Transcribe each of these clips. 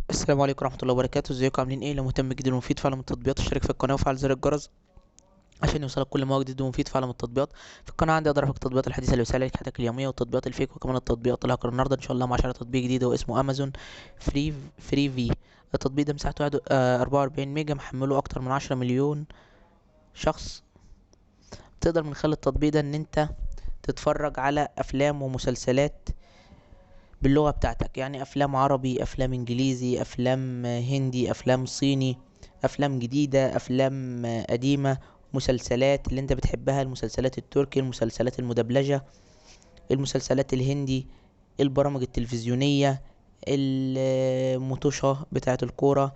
السلام عليكم ورحمة الله وبركاته. ازيكم عاملين ايه؟ لو مهتم جدا ومفيد فعلا من التطبيقات اشترك في القناة وفعل زر الجرس عشان يوصلك كل ما هو جديد ومفيد فعلا من التطبيقات. في القناة عندي اقدر افك التطبيقات الحديثة اللي بتسهل عليك حياتك اليومية والتطبيقات الفيك وكمان التطبيقات الهاكر. النهارده ان شاء الله مع شرح تطبيق جديد هو اسمه امازون فري في. التطبيق ده مساحته 44 ميجا، محمله اكتر من 10 مليون شخص. تقدر من خلال التطبيق ده ان انت تتفرج على افلام ومسلسلات باللغة بتاعتك، يعني افلام عربي، افلام انجليزي، افلام هندي، افلام صيني، افلام جديدة، افلام قديمة، مسلسلات اللي انت بتحبها، المسلسلات التركي، المسلسلات المدبلجة، المسلسلات الهندي، البرامج التلفزيونية، المطوشة بتاعة الكورة.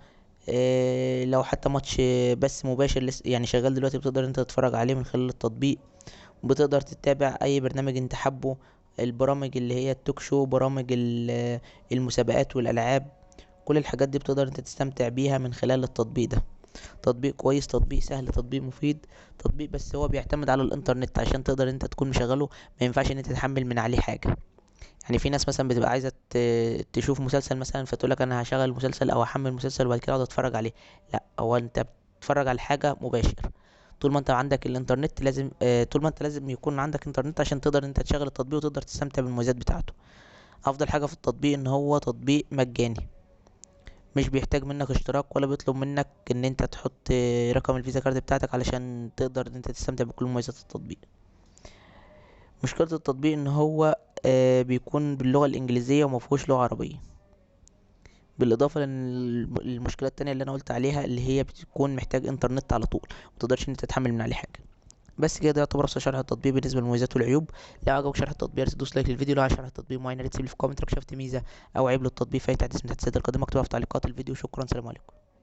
لو حتى ماتش بس مباشر يعني شغال دلوقتي بتقدر انت تتفرج عليه من خلال التطبيق. بتقدر تتابع اي برنامج انت حابه، البرامج اللي هي التوك شو، برامج المسابقات والالعاب. كل الحاجات دي بتقدر انت تستمتع بيها من خلال التطبيق ده. تطبيق كويس، تطبيق سهل، تطبيق مفيد، تطبيق بس هو بيعتمد على الانترنت عشان تقدر انت تكون مشغله. ما ينفعش ان انت تحمل من عليه حاجة. يعني في ناس مثلا بتبقى عايزة تشوف مسلسل مثلا، فتقول لك انا هشغل مسلسل او احمل مسلسل وبعد كده اقعد اتفرج عليه. لا، هو انت بتتفرج على حاجة مباشر. طول ما انت عندك الانترنت لازم طول ما انت لازم يكون عندك انترنت عشان تقدر انت تشغل التطبيق وتقدر تستمتع بالمميزات بتاعته. افضل حاجة في التطبيق ان هو تطبيق مجاني، مش بيحتاج منك اشتراك ولا بيطلب منك ان انت تحط رقم الفيزا كارد بتاعتك علشان تقدر ان انت تستمتع بكل مميزات التطبيق. مشكلة التطبيق ان هو بيكون باللغة الانجليزية ومفهوش لغة عربية. بالاضافة للمشكلة التانية اللي انا قلت عليها اللي هي بتكون محتاج انترنت على طول، متقدرش ان انت تتحمل من عليه حاجة. بس كده، ده يعتبر أبسط شرح التطبيق بالنسبة للمميزات والعيوب. لو عجبك شرح التطبيق يا ريت تدوس لايك للفيديو. لو عايز شرح التطبيق معين يا ريت تسيب لي في كومنت لو شفت ميزة أو عيب للتطبيق في أي تعديل من تحت القادمة، اكتبها في تعليقات الفيديو. شكرا، سلام عليكم.